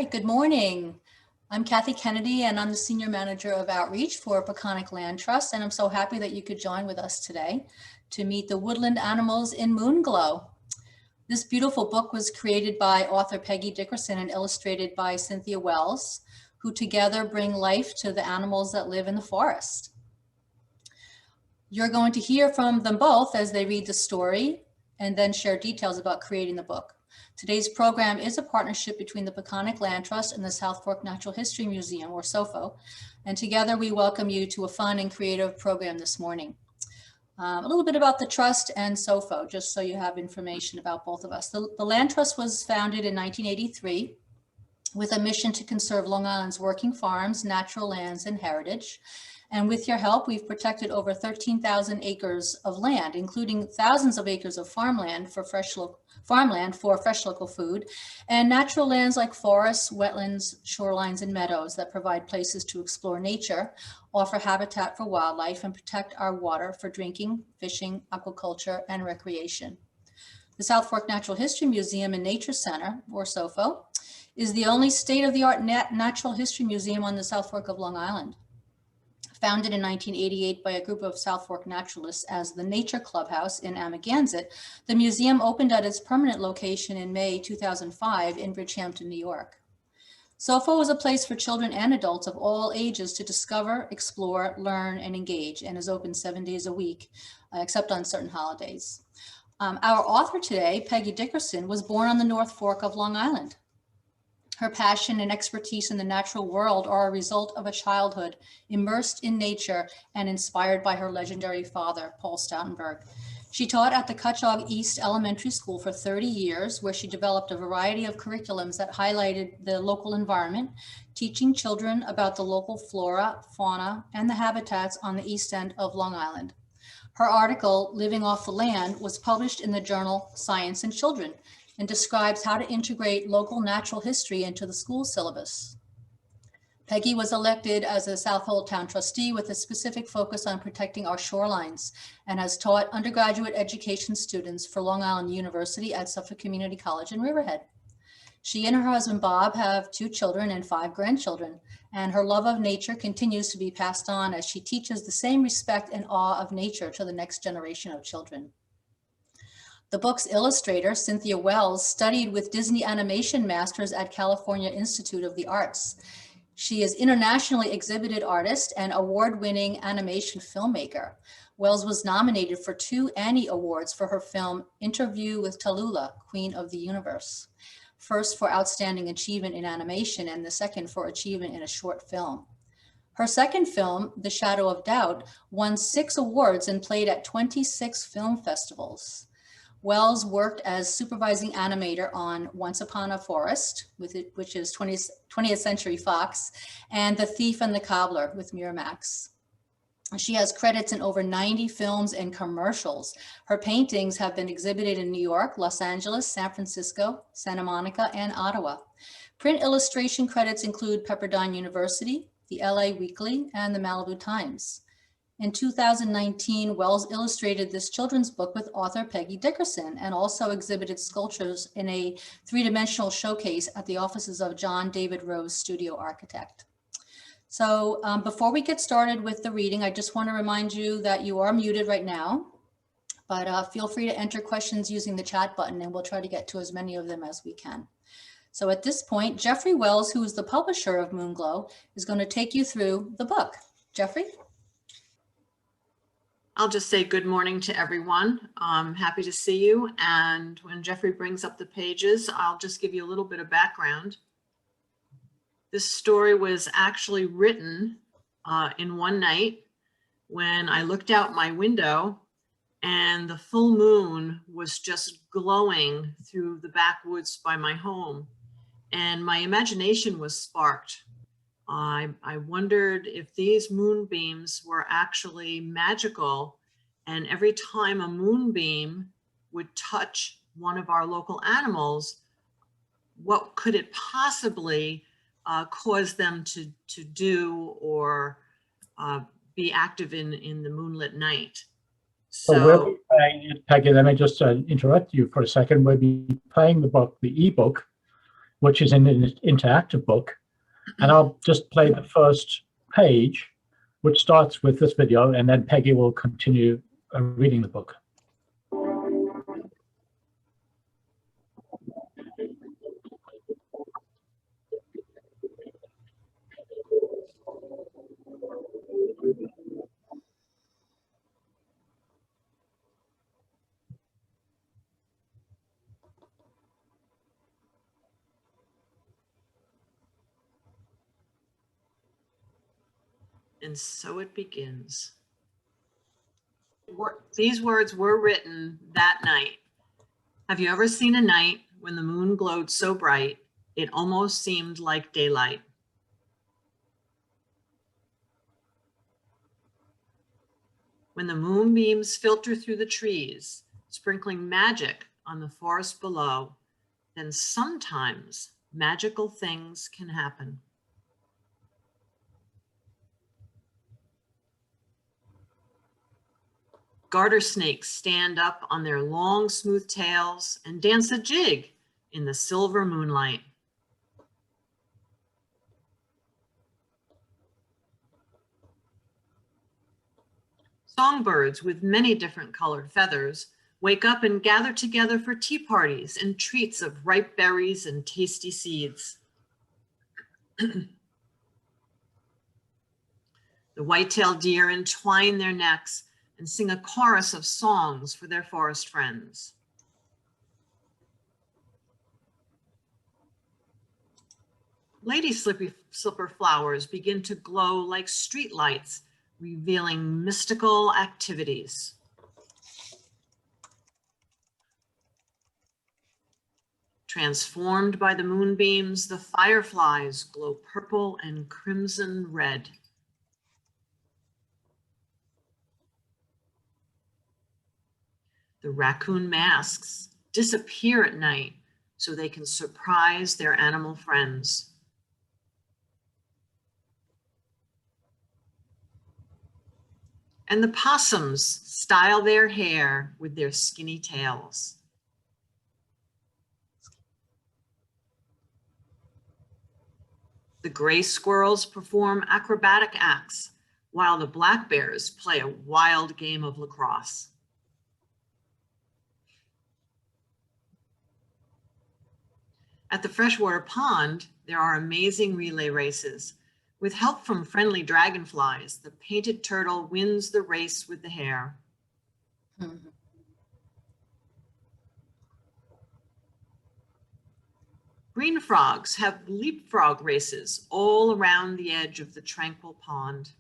right, good morning. I'm Kathy Kennedy and I'm the Senior Manager of Outreach for Peconic Land Trust, and I'm so happy that you could join with us today to meet the woodland animals in Moonglow. This beautiful book was created by author Peggy Dickerson and illustrated by Cynthia Wells, who together bring life to the animals that live in the forest. You're going to hear from them both as they read the story and then share details about creating the book. Today's program is a partnership between the Peconic Land Trust and the South Fork Natural History Museum, or SOFO, and together we welcome you to a fun and creative program this morning. A little bit about the Trust and SOFO, just so you have information about both of us. The Land Trust was founded in 1983 with a mission to conserve Long Island's working farms, natural lands, and heritage. And with your help, we've protected over 13,000 acres of land, including thousands of acres of farmland for fresh local food, and natural lands like forests, wetlands, shorelines, and meadows that provide places to explore nature, offer habitat for wildlife, and protect our water for drinking, fishing, aquaculture, and recreation. The South Fork Natural History Museum and Nature Center, or SOFO, is the only state-of-the-art natural history museum on the South Fork of Long Island. Founded in 1988 by a group of South Fork naturalists as the Nature Clubhouse in Amagansett, the museum opened at its permanent location in May 2005 in Bridgehampton, New York. SOFO is a place for children and adults of all ages to discover, explore, learn, and engage, and is open 7 days a week, except on certain holidays. Our author today, Peggy Dickerson, was born on the North Fork of Long Island. Her passion and expertise in the natural world are a result of a childhood immersed in nature and inspired by her legendary father, Paul Stoutenberg. She taught at the Cutchogue East Elementary School for 30 years, where she developed a variety of curriculums that highlighted the local environment, teaching children about the local flora, fauna, and the habitats on the east end of Long Island. Her article, Living Off the Land, was published in the journal Science and Children, and describes how to integrate local natural history into the school syllabus. Peggy was elected as a Southold Town trustee with a specific focus on protecting our shorelines and has taught undergraduate education students for Long Island University at Suffolk Community College in Riverhead. She and her husband Bob have 2 children and 5 grandchildren, and her love of nature continues to be passed on as she teaches the same respect and awe of nature to the next generation of children. The book's illustrator, Cynthia Wells, studied with Disney animation masters at California Institute of the Arts. She is internationally exhibited artist and award-winning animation filmmaker. Wells was nominated for 2 Annie Awards for her film Interview with Tallulah, Queen of the Universe. First for Outstanding Achievement in Animation and the second for Achievement in a Short Film. Her second film, The Shadow of Doubt, won 6 awards and played at 26 film festivals. Wells worked as supervising animator on Once Upon a Forest, which is 20th Century Fox, and The Thief and the Cobbler with Miramax. She has credits in over 90 films and commercials. Her paintings have been exhibited in New York, Los Angeles, San Francisco, Santa Monica, and Ottawa. Print illustration credits include Pepperdine University, the LA Weekly, and the Malibu Times. In 2019, Wells illustrated this children's book with author Peggy Dickerson and also exhibited sculptures in a 3-dimensional showcase at the offices of John David Rose Studio Architect. So before we get started with the reading, I just want to remind you that you are muted right now, but feel free to enter questions using the chat button and we'll try to get to as many of them as we can. So at this point, Jeffrey Wells, who is the publisher of Moonglow, is going to take you through the book. Jeffrey? I'll just say good morning to everyone. I'm happy to see you. And when Jeffrey brings up the pages, I'll just give you a little bit of background. This story was actually written in one night when I looked out my window and the full moon was just glowing through the backwoods by my home. And my imagination was sparked. I wondered if these moonbeams were actually magical, and every time a moonbeam would touch one of our local animals, what could it possibly cause them to do or be active in the moonlit night? So we'll be playing, Peggy, let me just interrupt you for a second. We'll be playing the book, the ebook, which is in an interactive book. And I'll just play the first page, which starts with this video, and then Peggy will continue reading the book. And so it begins. These words were written that night. Have you ever seen a night when the moon glowed so bright, it almost seemed like daylight? When the moonbeams filter through the trees, sprinkling magic on the forest below, then sometimes magical things can happen. Garter snakes stand up on their long, smooth tails and dance a jig in the silver moonlight. Songbirds with many different colored feathers wake up and gather together for tea parties and treats of ripe berries and tasty seeds. The white-tailed deer entwine their necks and sing a chorus of songs for their forest friends. Lady slipper flowers begin to glow like street lights, revealing mystical activities. Transformed by the moonbeams, the fireflies glow purple and crimson red. The raccoon masks disappear at night so they can surprise their animal friends. And the possums style their hair with their skinny tails. The gray squirrels perform acrobatic acts while the black bears play a wild game of lacrosse. At the Freshwater Pond, there are amazing relay races. With help from friendly dragonflies, the painted turtle wins the race with the hare. Green frogs have leapfrog races all around the edge of the tranquil pond.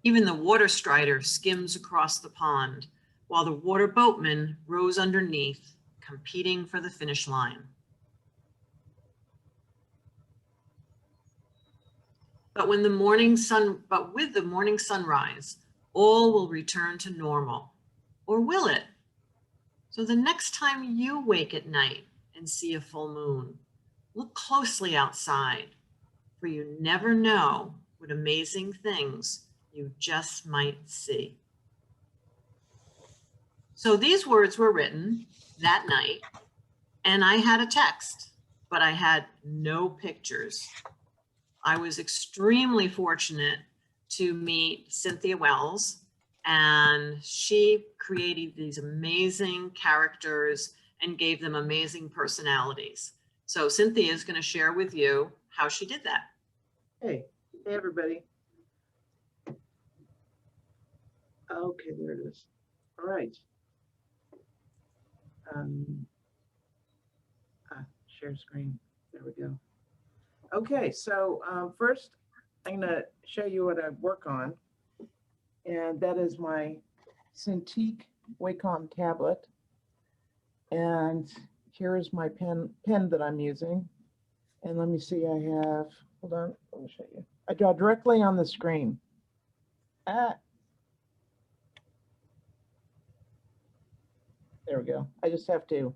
Even the water strider skims across the pond, while the water boatman rows underneath, competing for the finish line. But with the morning sunrise, all will return to normal. Or will it? So the next time you wake at night and see a full moon, look closely outside, for you never know what amazing things you just might see. So these words were written that night, and I had a text, but I had no pictures. I was extremely fortunate to meet Cynthia Wells, and she created these amazing characters and gave them amazing personalities. So Cynthia is going to share with you how she did that. Hey everybody. Okay, there it is. All right. Share screen. There we go. Okay, so first I'm going to show you what I work on, and that is my Cintiq Wacom tablet. And here is my pen that I'm using. And let me see, I have, hold on, let me show you. I draw directly on the screen. There we go. I just have to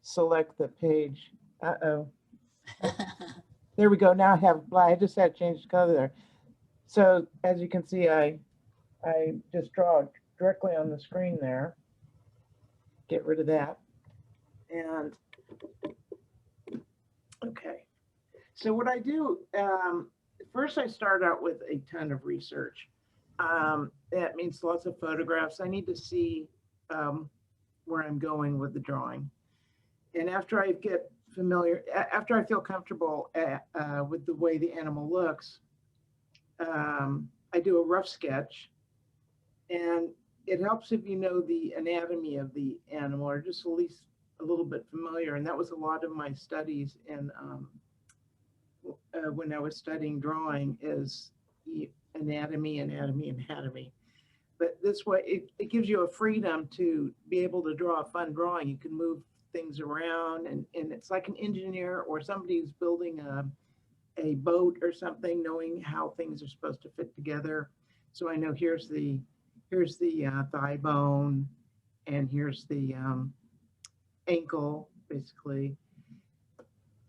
select the page. Uh-oh. There we go. Now I have black. I just had to change the color there. So as you can see, I just draw directly on the screen there. Get rid of that. And okay, so what I do, first I start out with a ton of research. That means lots of photographs. I need to see where I'm going with the drawing. And after I get familiar, after I feel comfortable with the way the animal looks, I do a rough sketch. And it helps if you know the anatomy of the animal, or just at least a little bit familiar. And that was a lot of my studies in when I was studying drawing, is anatomy. But this way, it gives you a freedom to be able to draw a fun drawing. You can move things around, and it's like an engineer or somebody who's building a boat or something, knowing how things are supposed to fit together. So I know here's the thigh bone, and here's the ankle, basically.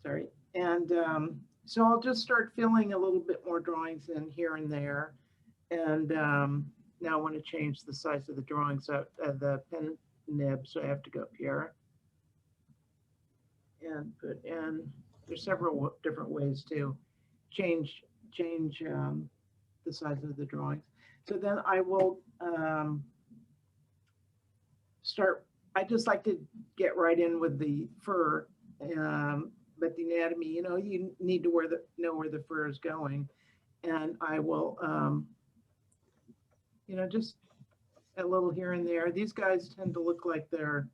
Sorry. And so I'll just start filling a little bit more drawings in here and there. And now I want to change the size of the drawing, so the pen nib, so I have to go up here and put in. There's several different ways to change the size of the drawings. So then I will start. I just like to get right in with the fur, but the anatomy, you need to know where the fur is going, and I will, just a little here and there. These guys tend to look like they're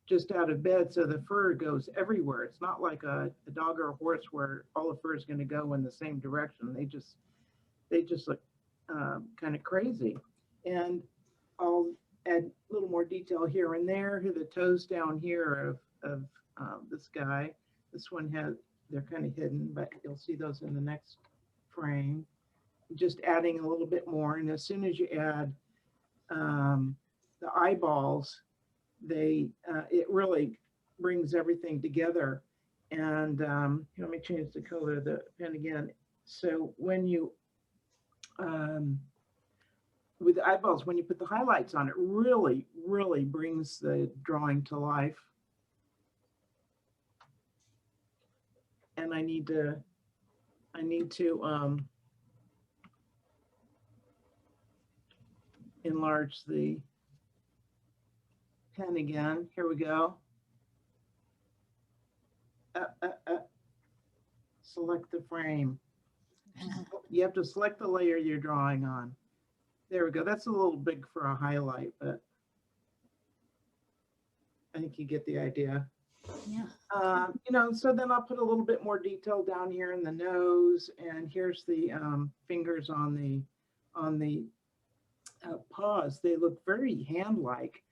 just out of bed, so the fur goes everywhere. It's not like a dog or a horse where all the fur is going to go in the same direction. They just look kind of crazy. And I'll add a little more detail here and there. Here, the toes down here of this guy. This one they're kind of hidden, but you'll see those in the next frame. Just adding a little bit more. And as soon as you add the eyeballs, it really brings everything together. And let me change the color of the pen again. So when you with the eyeballs, when you put the highlights on, it really, really brings the drawing to life. And I need to enlarge the pen again. Here we go. Select the frame. You have to select the layer you're drawing on. There we go. That's a little big for a highlight, but I think you get the idea. Yeah. So then I'll put a little bit more detail down here in the nose, and here's the fingers on the paws. They look very hand-like,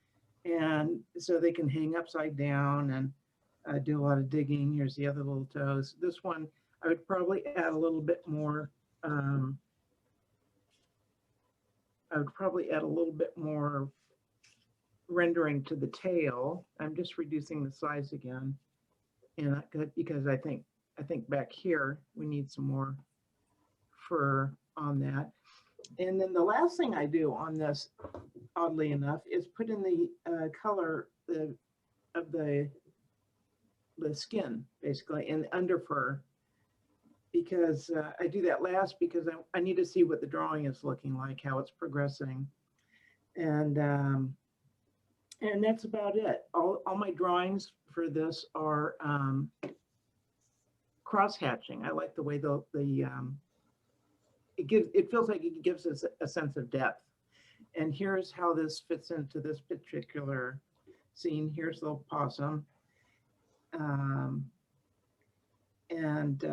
and so they can hang upside down and do a lot of digging. Here's the other little toes. This one, I would probably add a little bit more. I would probably add a little bit more rendering to the tail. I'm just reducing the size again, and because I think back here we need some more fur on that. And then the last thing I do on this, oddly enough, is put in the color of the skin, basically, and the under fur, because I do that last because I need to see what the drawing is looking like, how it's progressing, and that's about it. All my drawings for this are cross hatching. I like the way it feels like it gives us a sense of depth. And here's how this fits into this particular scene. Here's the possum.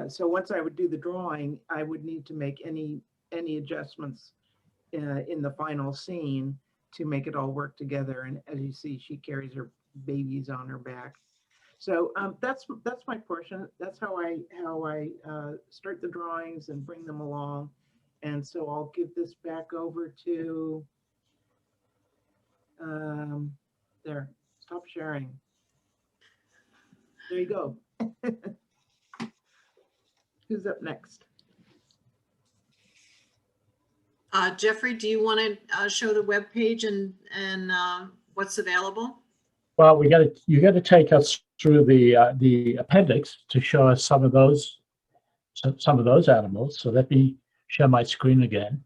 So once I would do the drawing, I would need to make any adjustments in the final scene to make it all work together. And as you see, she carries her babies on her back. So that's my portion. That's how I start the drawings and bring them along. And so I'll give this back over to there. Stop sharing. There you go. Who's up next? Jeffrey, do you want to show the web page and what's available? Well, you got to take us through the appendix to show us some of those animals. So let me share my screen again.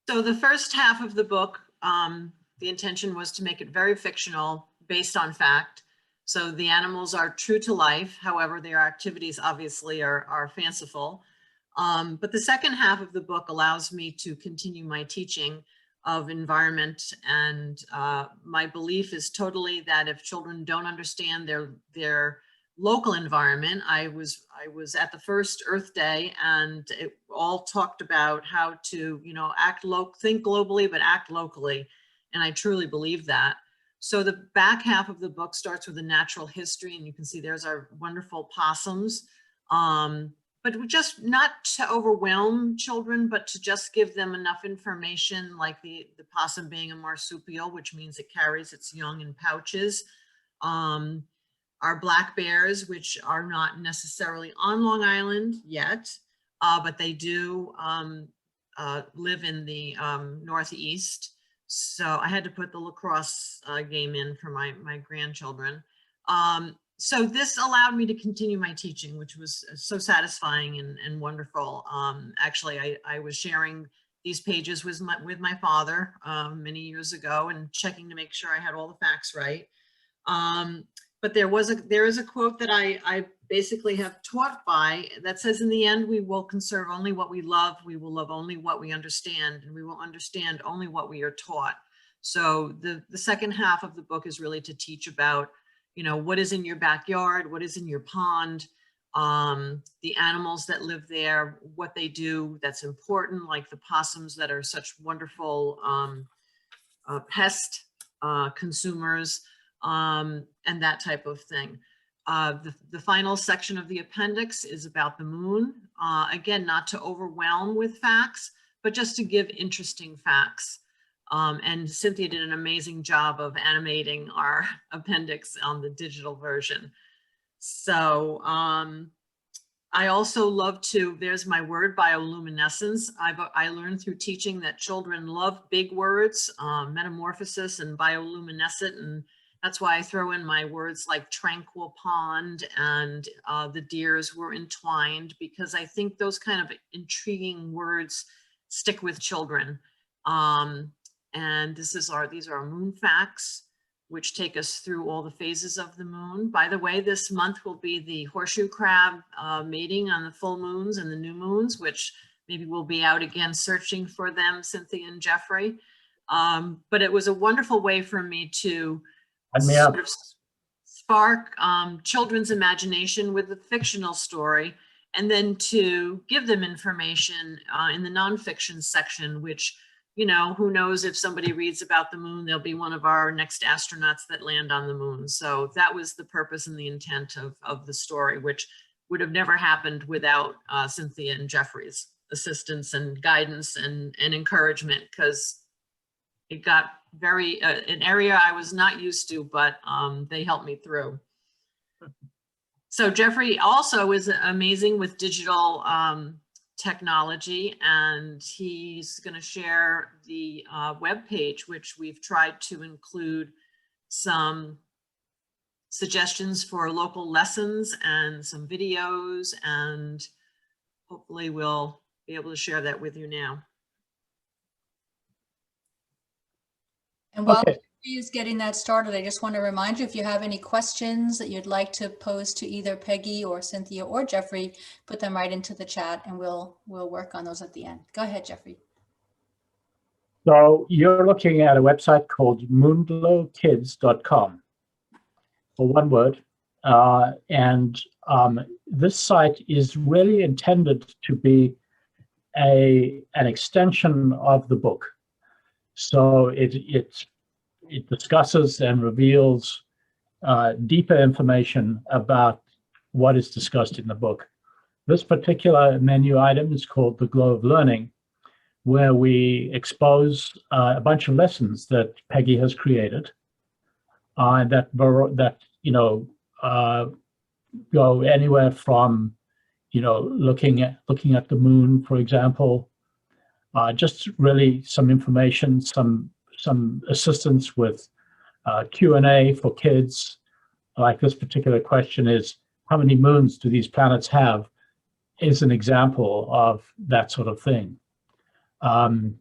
So the first half of the book, the intention was to make it very fictional, based on fact. So the animals are true to life. However, their activities obviously are fanciful. But the second half of the book allows me to continue my teaching of environment. And my belief is totally that if children don't understand their local environment, I was at the first Earth Day, and it all talked about how to, think globally, but act locally. And I truly believe that. So the back half of the book starts with a natural history, and you can see there's our wonderful possums. But just not to overwhelm children, but to just give them enough information, like the possum being a marsupial, which means it carries its young in pouches. Our black bears, which are not necessarily on Long Island yet, but they do live in the Northeast. So I had to put the lacrosse game in for my grandchildren. So this allowed me to continue my teaching, which was so satisfying and wonderful. Actually, I was sharing these pages with my father many years ago and checking to make sure I had all the facts right. But there is a quote that I basically have taught by that says, in the end, we will conserve only what we love, we will love only what we understand, and we will understand only what we are taught. So the second half of the book is really to teach about, what is in your backyard, what is in your pond, the animals that live there, what they do that's important, like the possums that are such wonderful pest consumers, and that type of thing. The final section of the appendix is about the moon. Again, not to overwhelm with facts, but just to give interesting facts. And Cynthia did an amazing job of animating our appendix on the digital version. So I also love to, there's my word, bioluminescence. I learned through teaching that children love big words, metamorphosis and bioluminescent, and that's why I throw in my words like tranquil pond and the deers were entwined, because I think those kind of intriguing words stick with children. And these are moon facts, which take us through all the phases of the moon. By the way, this month will be the horseshoe crab mating on the full moons and the new moons, which maybe we'll be out again searching for them, Cynthia and Jeffrey. But it was a wonderful way for me to sort of spark children's imagination with a fictional story, and then to give them information in the nonfiction section, which, who knows, if somebody reads about the moon, they'll be one of our next astronauts that land on the moon. So that was the purpose and the intent of the story, which would have never happened without Cynthia and Jeffrey's assistance and guidance and encouragement, because it got very, an area I was not used to, but they helped me through. So Jeffrey also is amazing with digital technology, and he's going to share the web page, which we've tried to include some suggestions for local lessons and some videos, and hopefully we'll be able to share that with you now. And while he is getting that started, I just want to remind you, if you have any questions that you'd like to pose to either Peggy or Cynthia or Jeffrey, put them right into the chat and we'll work on those at the end. Go ahead, Jeffrey. So you're looking at a website called moonglowkids.com, for one word. This site is really intended to be an extension of the book. So it discusses and reveals deeper information about what is discussed in the book. This particular menu item is called the Glow of Learning, where we expose a bunch of lessons that Peggy has created that go anywhere from looking at the moon, for example, Just really some information, some assistance with Q&A for kids. Like this particular question is, how many moons do these planets have? Is an example of that sort of thing. The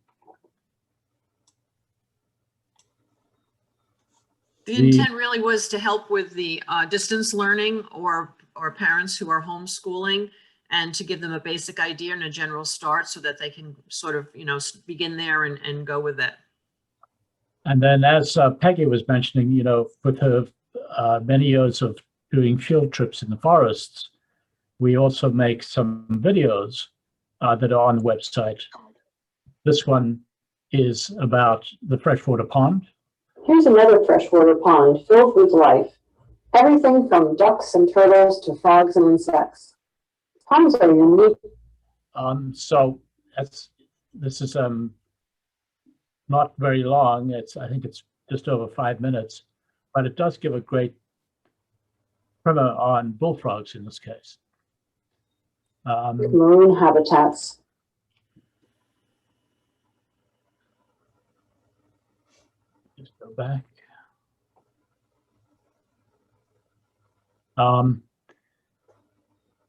intent really was to help with the distance learning or parents who are homeschooling, and to give them a basic idea and a general start so that they can sort of, begin there and go with it. And then as Peggy was mentioning, with her many years of doing field trips in the forests, we also make some videos that are on the website. This one is about the freshwater pond. Here's another freshwater pond filled with life. Everything from ducks and turtles to frogs and insects. Ponds are unique. So this is not very long. I think it's just over 5 minutes, but it does give a great primer on bullfrogs in this case. Marine habitats. Just go back.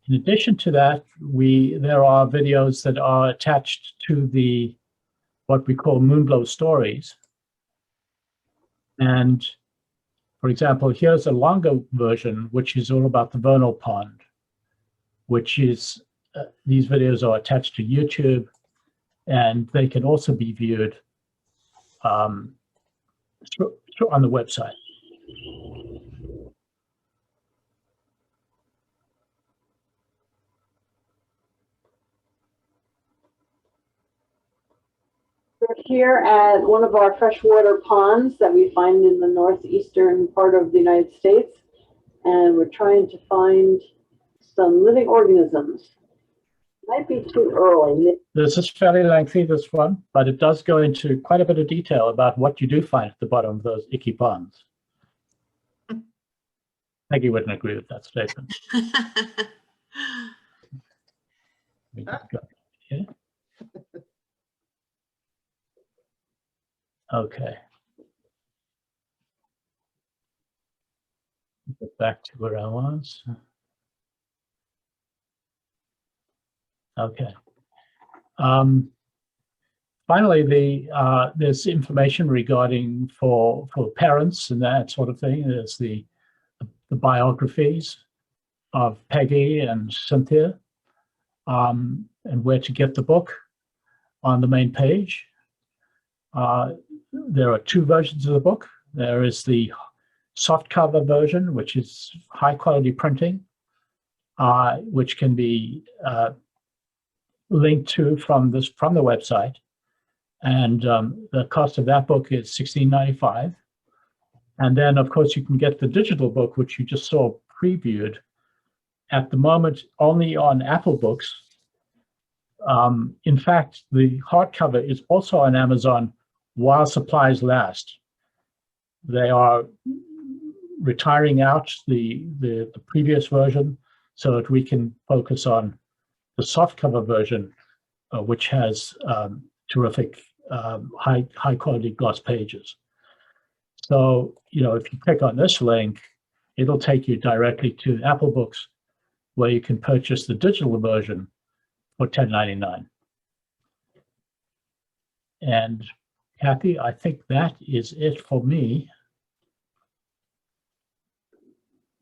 In addition to that, there are videos that are attached to what we call Moonglow stories. And for example, here's a longer version, which is all about the Vernal Pond, which is, these videos are attached to YouTube, and they can also be viewed on the website. We're here at one of our freshwater ponds that we find in the northeastern part of the United States, and we're trying to find some living organisms. Might be too early. This is fairly lengthy, this one, but it does go into quite a bit of detail about what you do find at the bottom of those icky ponds. Peggy wouldn't agree with that statement. Yeah. Okay. Get back to where I was. Okay. Finally, there's information regarding for parents and that sort of thing. There's the biographies of Peggy and Cynthia, and where to get the book on the main page. There are 2 versions of the book. There is the softcover version, which is high quality printing, which can be linked to from the website, and the cost of that book is $16.95. And then, of course, you can get the digital book, which you just saw previewed. At the moment, only on Apple Books. In fact, the hardcover is also on Amazon while supplies last. They are retiring out the previous version so that we can focus on the softcover version, which has terrific high quality gloss pages. So, if you click on this link, it'll take you directly to Apple Books, where you can purchase the digital version for $10.99. And Kathy, I think that is it for me.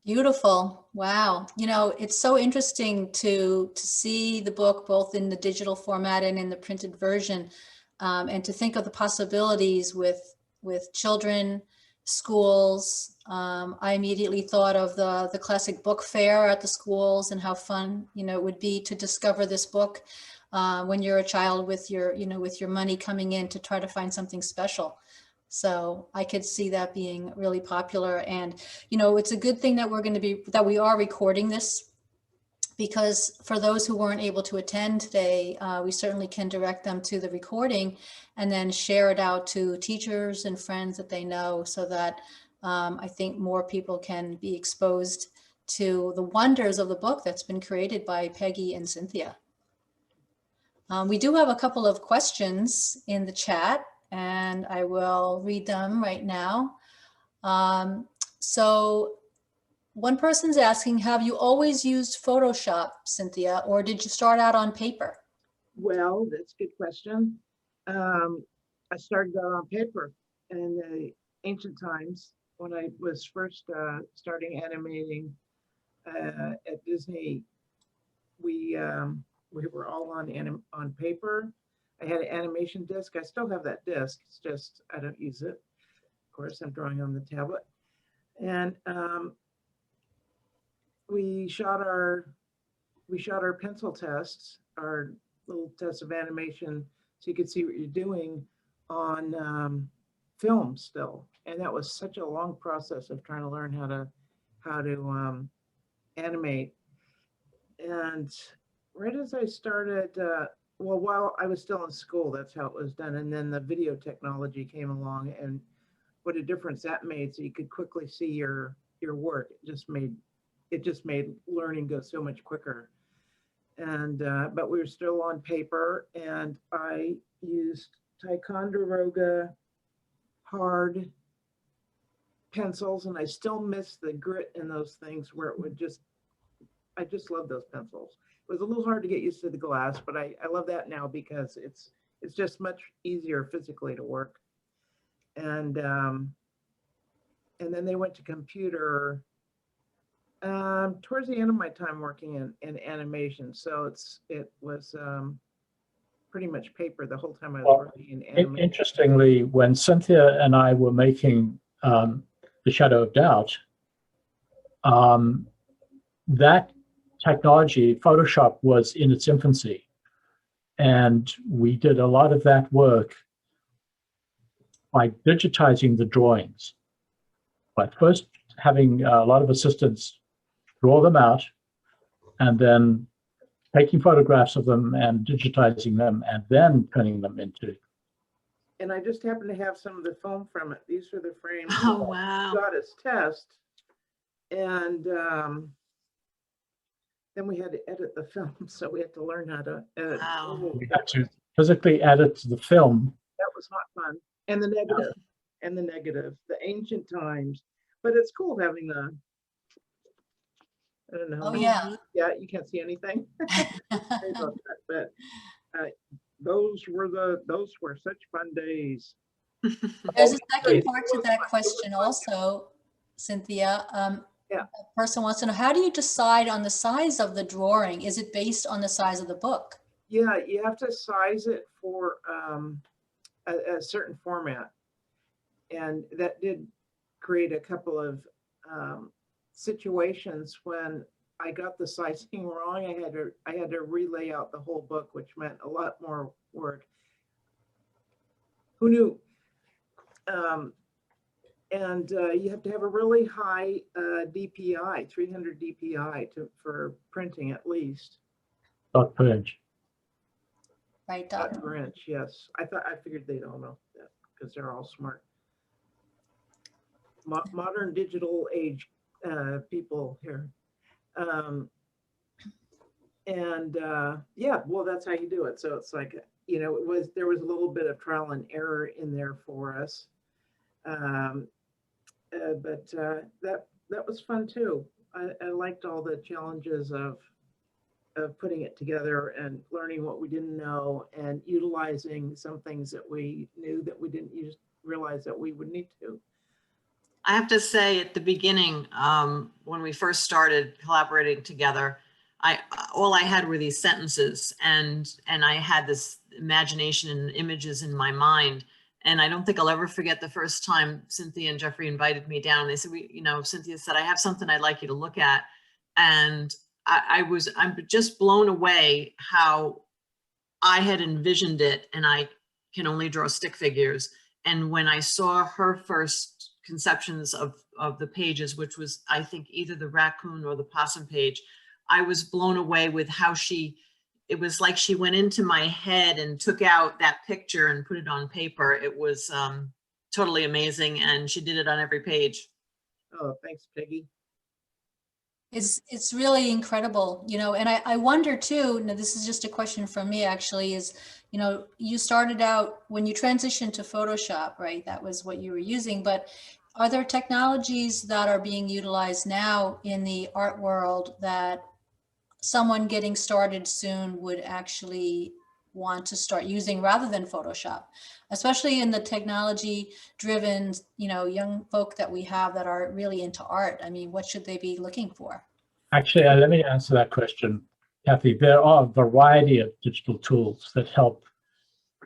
Beautiful. Wow. It's so interesting to see the book both in the digital format and in the printed version, and to think of the possibilities with children, schools. I immediately thought of the classic book fair at the schools and how fun, it would be to discover this book when you're a child with your money coming in to try to find something special. So I could see that being really popular. And, it's a good thing that we are recording this, because for those who weren't able to attend today, we certainly can direct them to the recording and then share it out to teachers and friends that they know, so that I think more people can be exposed to the wonders of the book that's been created by Peggy and Cynthia. We do have a couple of questions in the chat, and I will read them right now. So one person's asking, have you always used Photoshop, Cynthia, or did you start out on paper? Well, that's a good question. I started out on paper in the ancient times when I was first starting animating at Disney. We were all on paper. I had an animation disc. I still have that disc. It's just I don't use it. Of course, I'm drawing on the tablet. And we shot our pencil tests, our little tests of animation, so you could see what you're doing on film still. And that was such a long process of trying to learn how to animate. And right as I started, well, while I was still in school, that's how it was done. And then the video technology came along, and what a difference that made. So you could quickly see your work. It just made learning go so much quicker. And but we were still on paper, and I used Ticonderoga hard pencils, and I still miss the grit in those things where it would just, I just love those pencils. It was a little hard to get used to the glass, but I love that now because it's just much easier physically to work. And then they went to computer towards the end of my time working in animation. So it was pretty much paper the whole time I was working in animation. Interestingly, when Cynthia and I were making The Shadow of Doubt, that technology, Photoshop, was in its infancy. And we did a lot of that work by digitizing the drawings, by first having a lot of assistants draw them out, and then taking photographs of them and digitizing them, and then turning them into. And I just happen to have some of the film from it. These are the frames. Oh, wow. Got as test. And then we had to edit the film, so we had to learn how to edit. Wow. We had to physically edit the film. That was not fun. And the negative, the ancient times. But it's cool having the, I don't know. Oh, yeah. Yeah, you can't see anything. Sorry about that, but those were such fun days. There's a second part to that question also, Cynthia. Yeah. A person wants to know, how do you decide on the size of the drawing? Is it based on the size of the book? Yeah, you have to size it for a certain format. And that did create a couple of situations when I got the sizing wrong. I had to relay out the whole book, which meant a lot more work. Who knew? And you have to have a really high DPI, 300 DPI for printing at least. Dot per inch. Right, Dot Dot. per inch, yes. I figured they'd all know that because they're all smart. Modern digital age people here. Yeah, well, that's how you do it. So it's like, you know, there was a little bit of trial and error in there for us. But that was fun too. I liked all the challenges of putting it together and learning what we didn't know and utilizing some things that we knew that we didn't realize that we would need to. I have to say at the beginning, when we first started collaborating together, all I had were these sentences and I had this imagination and images in my mind. And I don't think I'll ever forget the first time Cynthia and Jeffrey invited me down. They said, Cynthia said, I have something I'd like you to look at. And I'm just blown away how I had envisioned it, and I can only draw stick figures. And when I saw her first conceptions of the pages, which was, I think, either the raccoon or the possum page, I was blown away with how it was like she went into my head and took out that picture and put it on paper. It was totally amazing. And she did it on every page. Oh, thanks, Peggy. It's really incredible, you know, and I wonder too, now this is just a question from me actually, is, you know, you started out when you transitioned to Photoshop, right? That was what you were using, but are there technologies that are being utilized now in the art world that someone getting started soon would actually want to start using rather than Photoshop, especially in the technology driven, you know, young folk that we have that are really into art? I mean, what should they be looking for? Actually, let me answer that question, Kathy. There are a variety of digital tools that help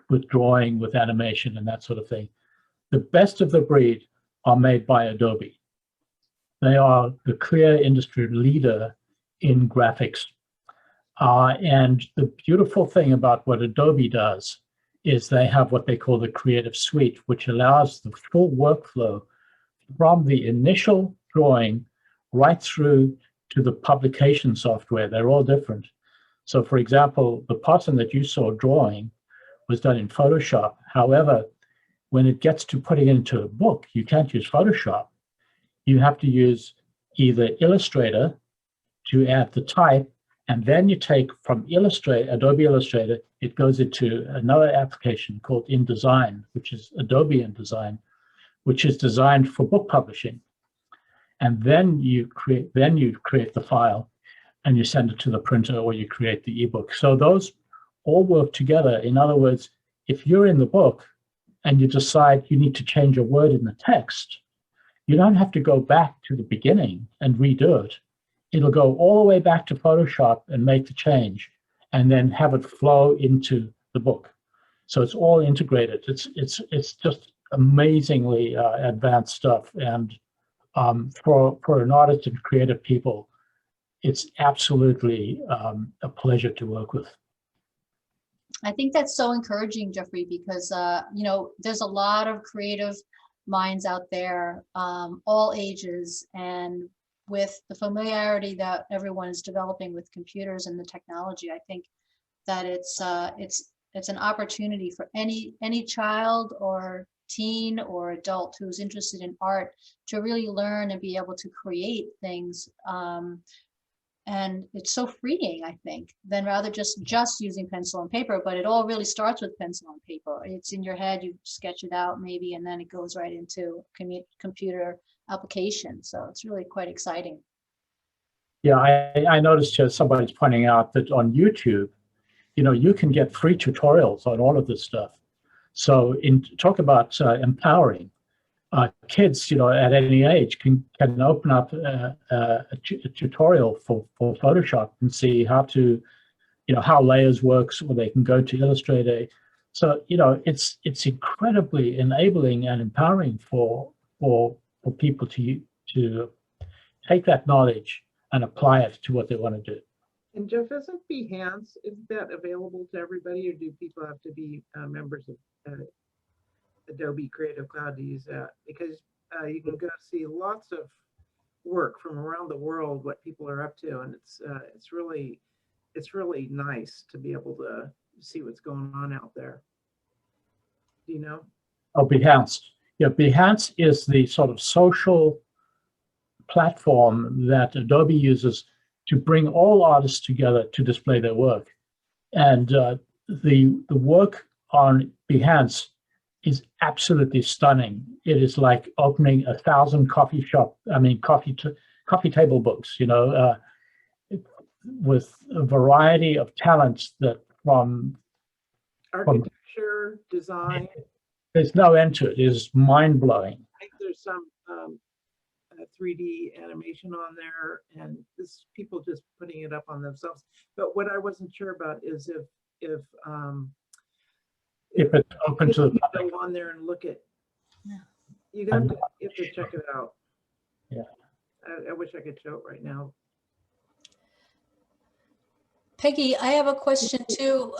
with drawing, with animation, and that sort of thing. The best of the breed are made by Adobe. They are the clear industry leader in graphics. And the beautiful thing about what Adobe does is they have what they call the Creative Suite, which allows the full workflow from the initial drawing right through to the publication software. They're all different. So for example, the person that you saw drawing was done in Photoshop. However, when it gets to putting it into a book, you can't use Photoshop. You have to use either Illustrator to add the type, and then you take from Illustrator, Adobe Illustrator, it goes into another application called InDesign, which is Adobe InDesign, which is designed for book publishing. And then you create the file and you send it to the printer, or you create the ebook. So those all work together. In other words, if you're in the book and you decide you need to change a word in the text, you don't have to go back to the beginning and redo it. It'll go all the way back to Photoshop and make the change, and then have it flow into the book. So it's all integrated. It's just amazingly advanced stuff. And for an artist and creative people, it's absolutely a pleasure to work with. I think that's so encouraging, Jeffrey, because, you know, there's a lot of creative minds out there, all ages, and with the familiarity that everyone is developing with computers and the technology, I think that it's an opportunity for any child or teen or adult who's interested in art to really learn and be able to create things. And it's so freeing, I think, than rather just using pencil and paper. But it all really starts with pencil and paper. It's in your head, you sketch it out maybe, and then it goes right into computer application. So it's really quite exciting. Yeah, I noticed here somebody's pointing out that on YouTube, you know, you can get free tutorials on all of this stuff. So talk about empowering. Kids, you know, at any age can open up a tutorial for Photoshop and see how to, you know, how layers works, or they can go to Illustrator. So, you know, it's incredibly enabling and empowering for people to take that knowledge and apply it to what they want to do. And Jeff, isn't Behance, is that available to everybody, or do people have to be members of Adobe Creative Cloud to use that? Because you can go see lots of work from around the world, what people are up to, and it's really nice to be able to see what's going on out there. Do you know? Oh, Behance. Yeah, Behance is the sort of social platform that Adobe uses to bring all artists together to display their work. And the work on Behance is absolutely stunning. It is like opening 1,000 coffee table books, you know, with a variety of talents that from architecture, design. There's no end to it. It is mind blowing. I think there's some 3D animation on there, and this people just putting it up on themselves. But what I wasn't sure about is if it's open to the public, go on there and look at. Yeah. You have to check it out. Yeah. I wish I could show it right now. Peggy, I have a question too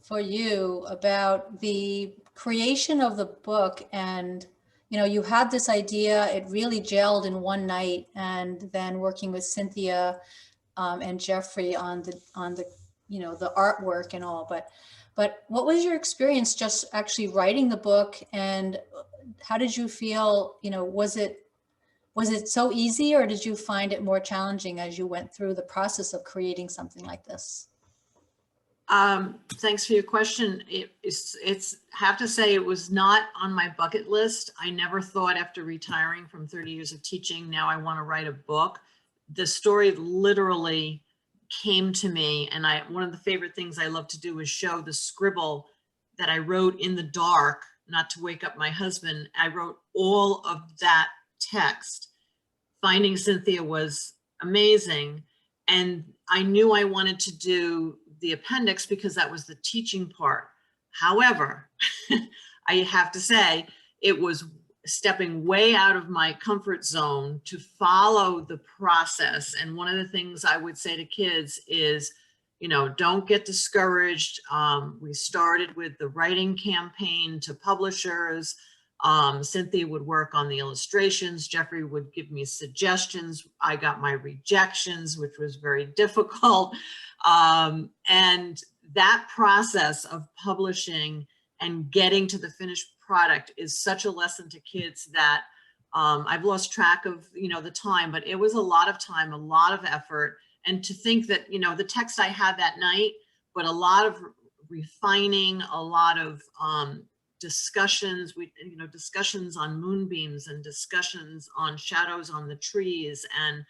for you about the creation of the book. And, you know, you had this idea, it really gelled in one night, and then working with Cynthia and Jeffrey on the you know, the artwork and all. But what was your experience just actually writing the book, and how did you feel, you know, was it Was it so easy, or did you find it more challenging as you went through the process of creating something like this? Thanks for your question. It's have to say it was not on my bucket list. I never thought after retiring from 30 years of teaching, now I want to write a book. The story literally came to me, and one of the favorite things I love to do is show the scribble that I wrote in the dark, not to wake up my husband. I wrote all of that text. Finding Cynthia was amazing, and I knew I wanted to do the appendix because that was the teaching part. However, I have to say it was stepping way out of my comfort zone to follow the process. And one of the things I would say to kids is, you know, don't get discouraged. We started with the writing campaign to publishers. Cynthia would work on the illustrations. Jeffrey would give me suggestions. I got my rejections, which was very difficult. And that process of publishing and getting to the finished product is such a lesson to kids that I've lost track of, you know, the time, but it was a lot of time, a lot of effort. And to think that, you know, the text I had that night, but a lot of refining, a lot of discussions, discussions on moonbeams and discussions on shadows on the trees. And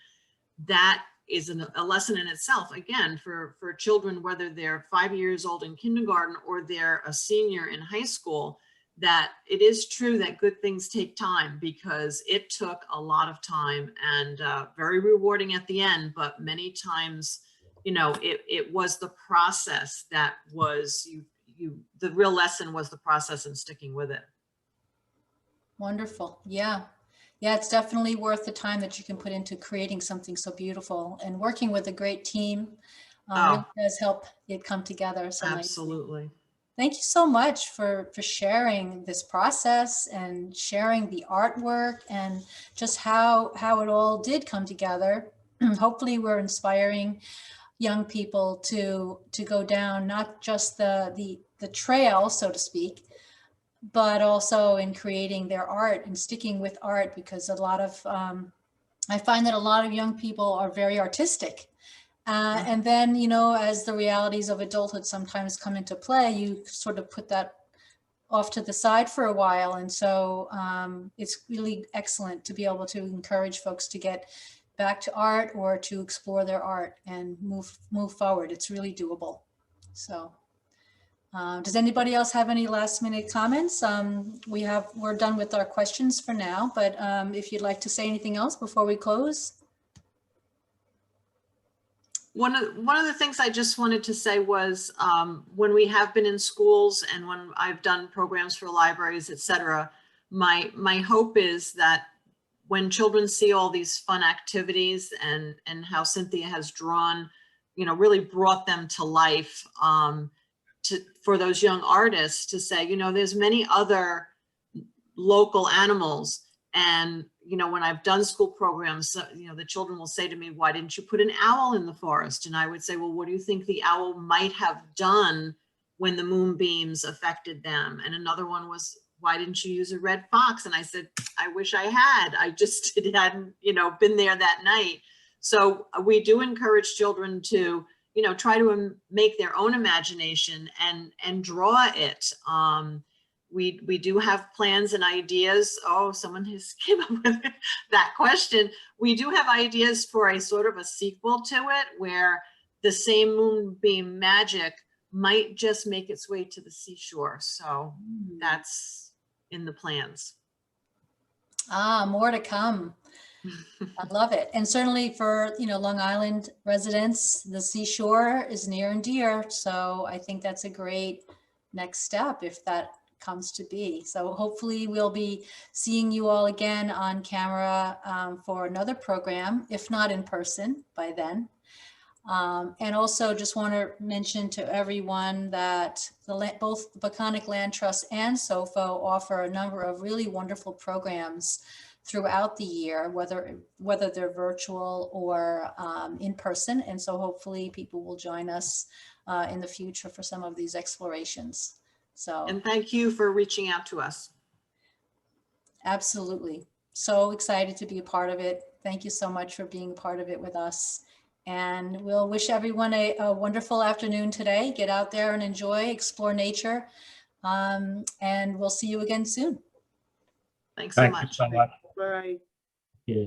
that is a lesson in itself, again, for children, whether they're 5 years old in kindergarten or they're a senior in high school, that it is true that good things take time, because it took a lot of time and very rewarding at the end. But many times, you know, it was the process that was the real lesson was the process and sticking with it. Wonderful. Yeah. Yeah, it's definitely worth the time that you can put into creating something so beautiful, and working with a great team really does help it come together. So Absolutely. nicely. Thank you so much for sharing this process and sharing the artwork and just how it all did come together. Hopefully we're inspiring young people to go down not just the trail, so to speak, but also in creating their art and sticking with art, because a lot of I find that a lot of young people are very artistic. And then, you know, as the realities of adulthood sometimes come into play, you sort of put that off to the side for a while. And so it's really excellent to be able to encourage folks to get back to art or to explore their art and move forward. It's really doable. So does anybody else have any last minute comments? We're done with our questions for now, but if you'd like to say anything else before we close. One of the things I just wanted to say was when we have been in schools and when I've done programs for libraries, etc., my hope is that when children see all these fun activities and how Cynthia has drawn, you know, really brought them to life, for those young artists to say, you know, there's many other local animals. And, you know, when I've done school programs, you know, the children will say to me, why didn't you put an owl in the forest? And I would say, well, what do you think the owl might have done when the moonbeams affected them? And another one was, why didn't you use a red fox? And I said, I wish I had. I just hadn't, you know, been there that night. So we do encourage children to, you know, try to make their own imagination and draw it. We do have plans and ideas. Oh, someone has came up with that question. We do have ideas for a sort of a sequel to it, where the same moonbeam magic might just make its way to the seashore. So that's in the plans. More to come. I love it. And certainly for, you know, Long Island residents, the seashore is near and dear. So I think that's a great next step if that comes to be. So hopefully we'll be seeing you all again on camera for another program, if not in person by then. And also just want to mention to everyone that both the Peconic Land Trust and SOFO offer a number of really wonderful programs throughout the year, whether they're virtual or in person. And so hopefully people will join us in the future for some of these explorations. So, and thank you for reaching out to us. Absolutely. So excited to be a part of it. Thank you so much for being a part of it with us. And we'll wish everyone a wonderful afternoon today. Get out there and enjoy, explore nature. And we'll see you again soon. Thanks so Thank you much. so much. Bye. Yeah.